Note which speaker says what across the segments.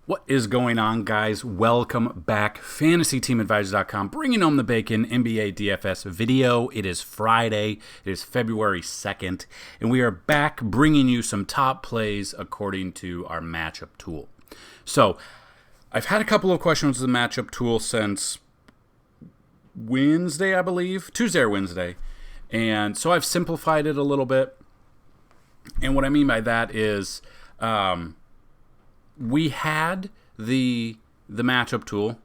Speaker 1: What is going on, guys? Welcome back. FantasyTeamAdvisors.com, bringing home the bacon NBA DFS video. It is Friday. It is February 2nd, and we are back bringing you some top plays according to our matchup tool. So, I've had a couple of questions with the matchup tool since Wednesday, I believe. Tuesday or Wednesday. And so I've simplified it a little bit. And what I mean by that is we had the matchup tool,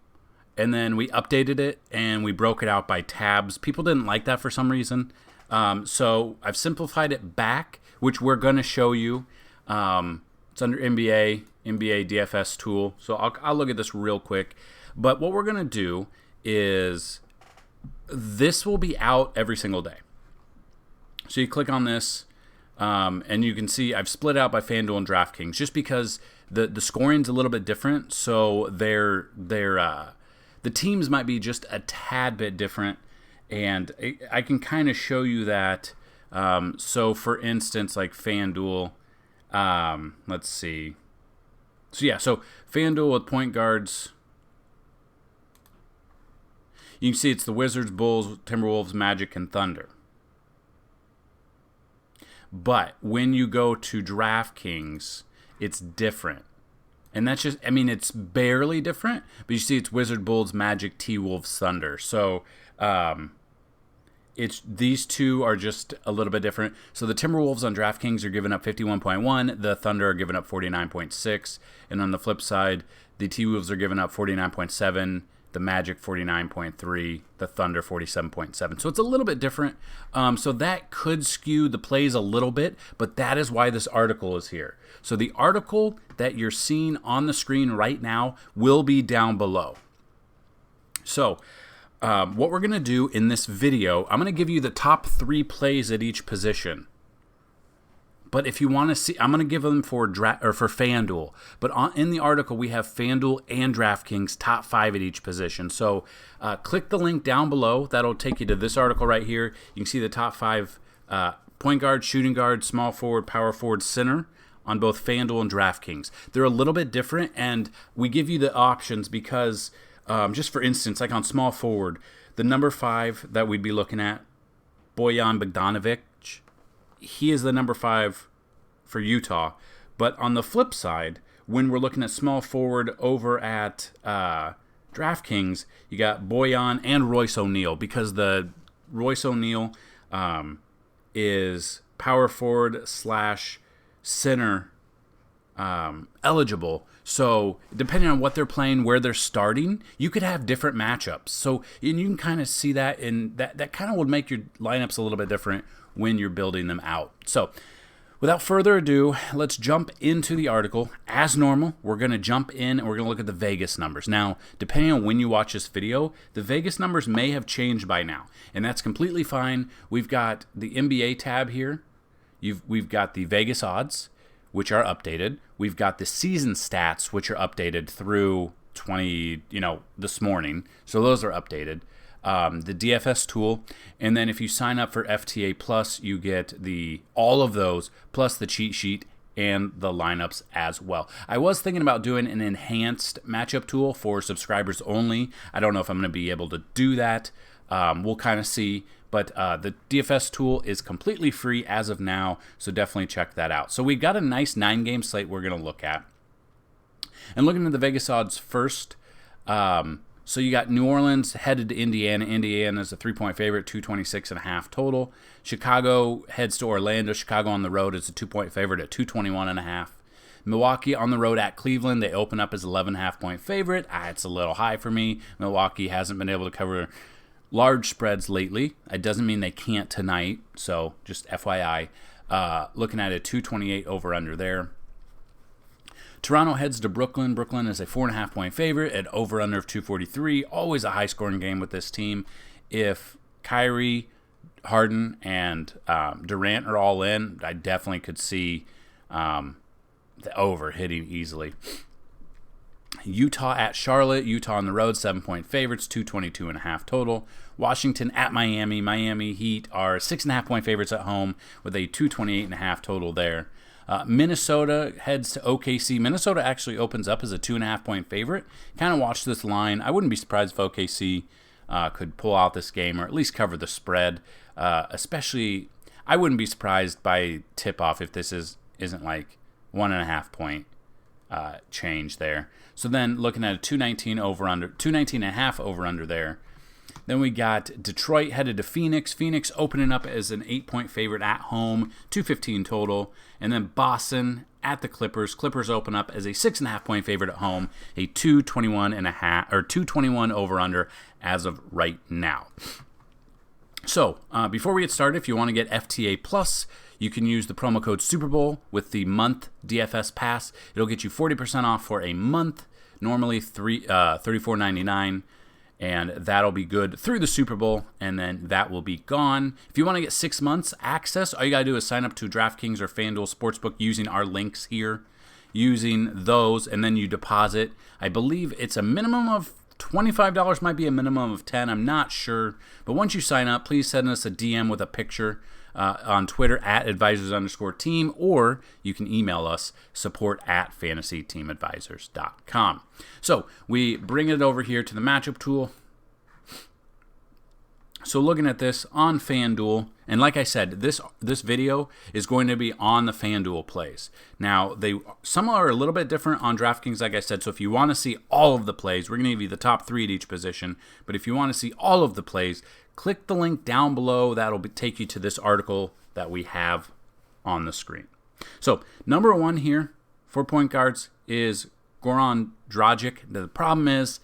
Speaker 1: and then we updated it, and we broke it out by tabs. People didn't like that for some reason. So I've simplified it back, which we're going to show you. It's under NBA DFS tool. So I'll look at this real quick. But what we're going to do is this will be out every single day. So you click on this, and you can see I've split out by Fanduel and DraftKings just because the scoring's a little bit different. So the teams might be just a tad bit different, and I can kind of show you that. So for instance, like Fanduel, let's see. So Fanduel with point guards. You can see it's the Wizards, Bulls, Timberwolves, Magic, and Thunder. But when you go to DraftKings, it's different. And that's just, it's barely different. But you see it's Wizard, Bulls, Magic, T-Wolves, Thunder. So these two are just a little bit different. So the Timberwolves on DraftKings are giving up 51.1. The Thunder are giving up 49.6. And on the flip side, the T-Wolves are giving up 49.7. The Magic 49.3, the Thunder 47.7. So it's a little bit different. So that could skew the plays a little bit, but that is why this article is here. So the article that you're seeing on the screen right now will be down below. So what we're going to do in this video, I'm going to give you the top 3 plays at each position. But if you want to see, I'm going to give them for FanDuel. But in the article, we have FanDuel and DraftKings top 5 at each position. So click the link down below. That'll take you to this article right here. You can see the top 5 point guard, shooting guard, small forward, power forward, center on both FanDuel and DraftKings. They're a little bit different, and we give you the options because, just for instance, like on small forward, the number 5 that we'd be looking at, Bojan Bogdanovic, he is the number 5 for Utah. But on the flip side, when we're looking at small forward over at DraftKings, you got Bojan and Royce O'Neal, because the Royce O'Neal is power forward / center eligible. So depending on what they're playing, where they're starting, you could have different matchups. So and you can kind of see that, and that kind of would make your lineups a little bit different when you're building them out. So without further ado, let's jump into the article. As normal, we're going to jump in and we're going to look at the Vegas numbers. Now, depending on when you watch this video, the Vegas numbers may have changed by now, and that's completely fine. We've got the NBA tab here. We've got the Vegas odds, which are updated. We've got the season stats, which are updated through this morning. So those are updated. The DFS tool, and then if you sign up for FTA Plus, you get all of those plus the cheat sheet and the lineups as well. I was thinking about doing an enhanced matchup tool for subscribers only. I don't know if I'm going to be able to do that. We'll kind of see, but the DFS tool is completely free as of now, so definitely check that out. So we've got a nice 9-game slate we're going to look at. And looking at the Vegas odds first, so you got New Orleans headed to Indiana. Indiana's a 3-point favorite, 226.5 total. Chicago heads to Orlando. Chicago on the road is a 2-point favorite at 221.5. Milwaukee on the road at Cleveland. They open up as 11.5-point favorite. It's a little high for me. Milwaukee hasn't been able to cover large spreads lately. It doesn't mean they can't tonight. So just FYI, looking at a 228 over under there. Toronto heads to Brooklyn. Brooklyn is a 4.5-point favorite at over-under of 243. Always a high-scoring game with this team. If Kyrie, Harden, and Durant are all in, I definitely could see the over hitting easily. Utah at Charlotte. Utah on the road, 7-point favorites, 222.5 total. Washington at Miami. Miami Heat are 6.5-point favorites at home with a 228.5 total there. Minnesota heads to OKC. Minnesota actually opens up as a 2.5-point favorite. Kind of watch this line. I wouldn't be surprised if OKC could pull out this game or at least cover the spread. Especially, I wouldn't be surprised by tip-off if this isn't like 1.5-point change there. So then looking at a 219 over-under, 219.5 over-under there. Then we got Detroit headed to Phoenix. Phoenix opening up as an 8-point favorite at home, 215 total. And then Boston at the Clippers. Clippers open up as a 6.5-point favorite at home, a 221.5 or 221 over/under as of right now. So before we get started, if you want to get FTA Plus, you can use the promo code Super Bowl with the month DFS pass. It'll get you 40% off for a month, normally $34.99. And that'll be good through the Super Bowl, and then that will be gone. If you want to get 6 months access, all you got to do is sign up to DraftKings or Fanduel Sportsbook using our links here, using those, and then you deposit. I believe it's a minimum of $25, might be a minimum of $10. I'm not sure. But once you sign up, please send us a DM with a picture on Twitter at advisors_team, or you can email us support@FantasyTeamAdvisors.com. So we bring it over here to the matchup tool. So looking at this on FanDuel, and like I said, this video is going to be on the FanDuel plays. Now, some are a little bit different on DraftKings, like I said. So if you want to see all of the plays, we're going to give you the top 3 at each position. But if you want to see all of the plays, click the link down below. That'll take you to this article that we have on the screen. So number 1 here for point guards is Goran Dragic. The problem is,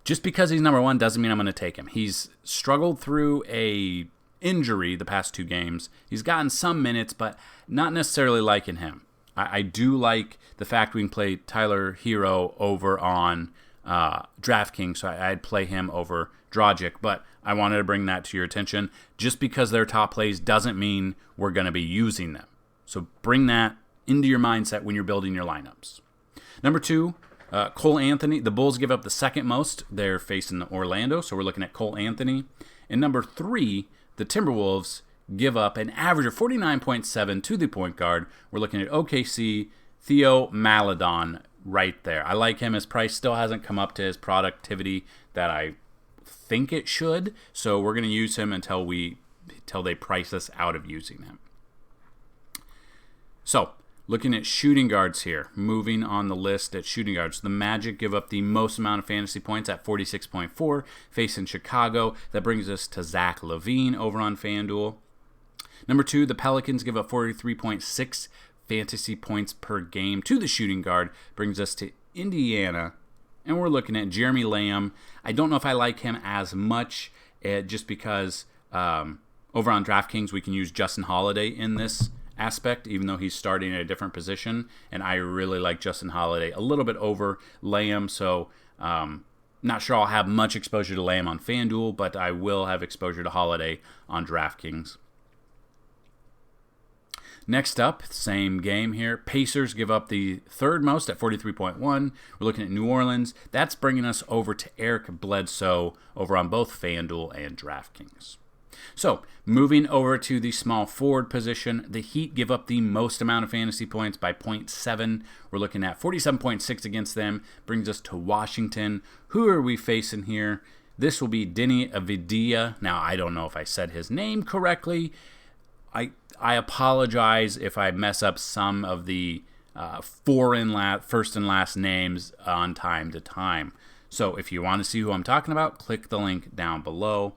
Speaker 1: just because he's number 1 doesn't mean I'm going to take him. He's struggled through a injury the past 2 games. He's gotten some minutes, but not necessarily liking him. I do like the fact we can play Tyler Hero over on DraftKings, so I'd play him over Dragic, but I wanted to bring that to your attention. Just because they're top plays doesn't mean we're going to be using them. So bring that into your mindset when you're building your lineups. Number 2, Cole Anthony. The Bulls give up the second most. They're facing Orlando, so we're looking at Cole Anthony. And number 3, the Timberwolves give up an average of 49.7 to the point guard. We're looking at OKC, Theo Maledon right there. I like him. His price still hasn't come up to his productivity that I think it should, so we're going to use him until they price us out of using him. So, looking at shooting guards here, moving on the list at shooting guards. The Magic give up the most amount of fantasy points at 46.4, facing Chicago. That brings us to Zach LaVine over on FanDuel. Number 2, the Pelicans give up 43.6 fantasy points per game to the shooting guard. Brings us to Indiana. And we're looking at Jeremy Lamb. I don't know if I like him as much just because over on DraftKings we can use Justin Holiday in this aspect, even though he's starting at a different position, and I really like Justin Holiday a little bit over Lamb, so not sure I'll have much exposure to Lamb on FanDuel, but I will have exposure to Holiday on DraftKings. Next up, same game here. Pacers give up the third most at 43.1. We're looking at New Orleans. That's bringing us over to Eric Bledsoe over on both FanDuel and DraftKings. So, moving over to the small forward position, the Heat give up the most amount of fantasy points by 0.7. We're looking at 47.6 against them. Brings us to Washington. Who are we facing here? This will be Denny Avdia. Now, I don't know if I said his name correctly. I apologize if I mess up some of the first and last names on time to time. So, if you want to see who I'm talking about, click the link down below.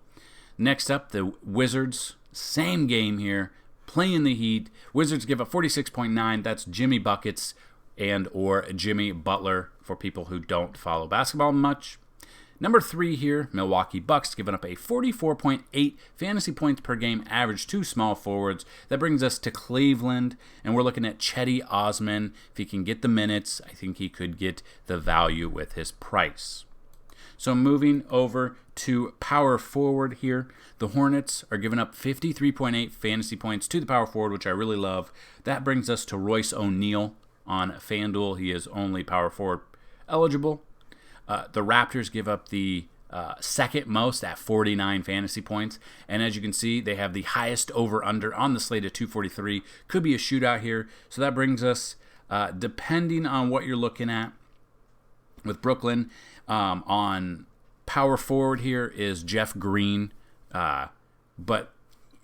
Speaker 1: Next up, the Wizards. Same game here, playing the Heat. Wizards give up 46.9. That's Jimmy Buckets and or Jimmy Butler for people who don't follow basketball much. Number 3 here, Milwaukee Bucks giving up a 44.8 fantasy points per game average to small forwards. That brings us to Cleveland, and we're looking at Cedi Osman. If he can get the minutes, I think he could get the value with his price. So moving over to power forward here, the Hornets are giving up 53.8 fantasy points to the power forward, which I really love. That brings us to Royce O'Neal on FanDuel. He is only power forward eligible. The Raptors give up the second most at 49 fantasy points. And as you can see, they have the highest over-under on the slate at 243. Could be a shootout here. So that brings us, depending on what you're looking at, with Brooklyn, on power forward here is Jeff Green. But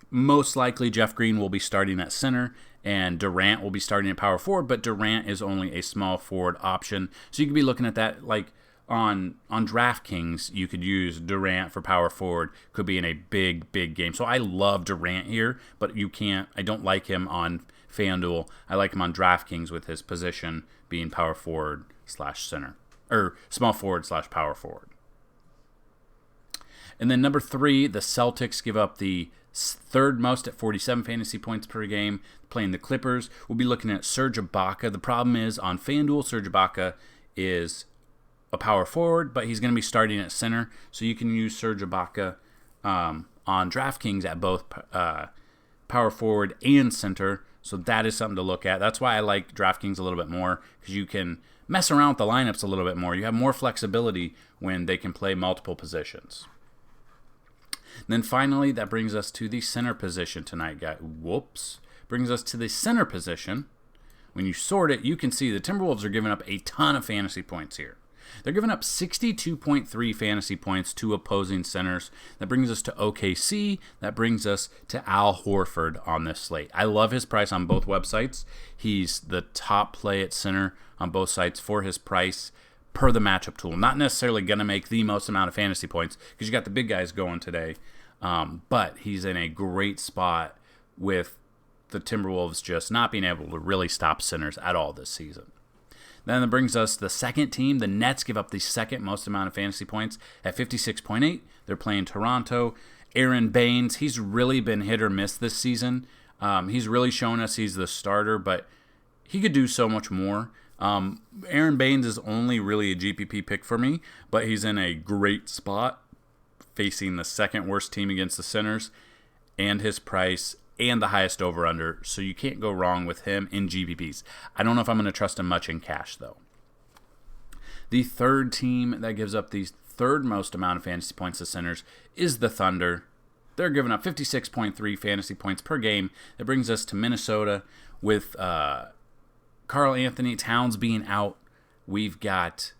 Speaker 1: most likely Jeff Green will be starting at center, and Durant will be starting at power forward, but Durant is only a small forward option. So you could be looking at that like on DraftKings, you could use Durant for power forward. Could be in a big game. So I love Durant here, but I don't like him on FanDuel. I like him on DraftKings with his position being power forward / center, or small forward / power forward. And then number 3, the Celtics give up the third most at 47 fantasy points per game, playing the Clippers. We'll be looking at Serge Ibaka. The problem is on FanDuel, Serge Ibaka is a power forward, but he's going to be starting at center. So you can use Serge Ibaka on DraftKings at both power forward and center. So that is something to look at. That's why I like DraftKings a little bit more, because you can mess around with the lineups a little bit more. You have more flexibility when they can play multiple positions. And then finally, that brings us to the center position tonight, guys. Brings us to the center position. When you sort it, you can see the Timberwolves are giving up a ton of fantasy points here. They're giving up 62.3 fantasy points to opposing centers. That brings us to OKC. That brings us to Al Horford on this slate. I love his price on both websites. He's the top play at center on both sites for his price per the matchup tool. Not necessarily going to make the most amount of fantasy points because you got the big guys going today. But he's in a great spot with the Timberwolves just not being able to really stop centers at all this season. Then that brings us the second team. The Nets give up the second most amount of fantasy points at 56.8. They're playing Toronto. Aaron Baines, he's really been hit or miss this season. He's really shown us he's the starter, but he could do so much more. Aaron Baines is only really a GPP pick for me, but he's in a great spot facing the second worst team against the centers, and his price and the highest over-under, so you can't go wrong with him in GPPs. I don't know if I'm going to trust him much in cash, though. The third team that gives up the third most amount of fantasy points to centers is the Thunder. They're giving up 56.3 fantasy points per game. That brings us to Minnesota with Karl Anthony Towns being out. We've got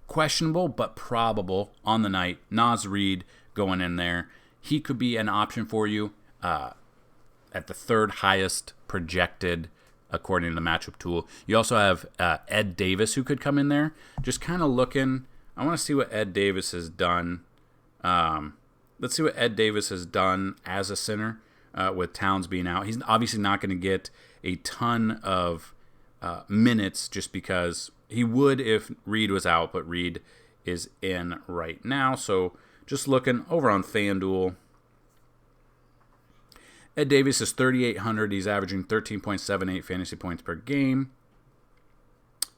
Speaker 1: questionable but probable on the night Naz Reid going in there. He could be an option for you at the third highest projected according to the matchup tool. You also have Ed Davis who could come in there. Just kind of looking. I want to see what Ed Davis has done. Let's see what Ed Davis has done as a center with Towns being out. He's obviously not going to get a ton of minutes just because he would if Reed was out, but Reed is in right now. So just looking over on FanDuel, Ed Davis is 3,800. He's averaging 13.78 fantasy points per game.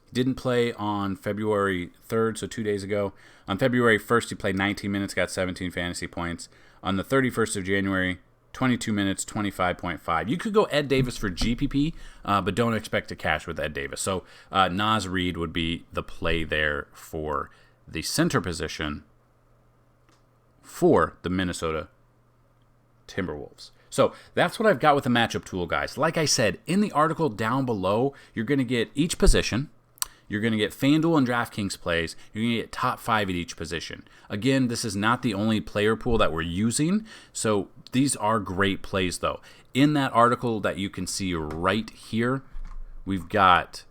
Speaker 1: He didn't play on February 3rd, so 2 days ago. On February 1st, he played 19 minutes, got 17 fantasy points. On the 31st of January, 22 minutes, 25.5. You could go Ed Davis for GPP, but don't expect to cash with Ed Davis. So Naz Reid would be the play there for the center position for the Minnesota Timberwolves. So that's what I've got with the matchup tool, guys. Like I said, in the article down below, you're going to get each position. You're going to get FanDuel and DraftKings plays. You're going to get top 5 at each position. Again, this is not the only player pool that we're using, so these are great plays, though. In that article that you can see right here, we've got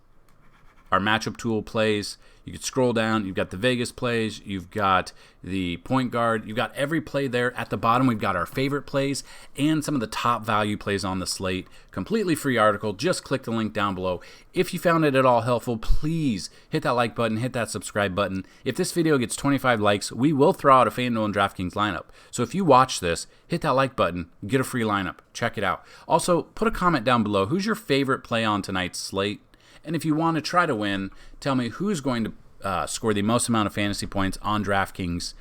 Speaker 1: our matchup tool plays. You could scroll down. You've got the Vegas plays. You've got the point guard. You've got every play there. At the bottom, we've got our favorite plays and some of the top value plays on the slate. Completely free article. Just click the link down below. If you found it at all helpful, please hit that like button, hit that subscribe button. If this video gets 25 likes, we will throw out a FanDuel and DraftKings lineup. So if you watch this, hit that like button, get a free lineup. Check it out. Also, put a comment down below. Who's your favorite play on tonight's slate? And if you want to try to win, tell me who's going to score the most amount of fantasy points on DraftKings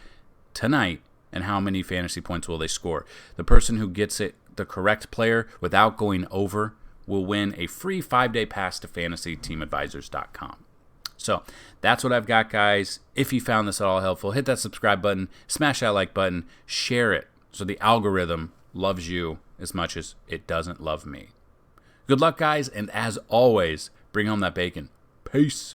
Speaker 1: tonight and how many fantasy points will they score. The person who gets it, the correct player, without going over, will win a free 5-day pass to FantasyTeamAdvisors.com. So that's what I've got, guys. If you found this at all helpful, hit that subscribe button, smash that like button, share it so the algorithm loves you as much as it doesn't love me. Good luck, guys, and as always, bring home that bacon. Peace.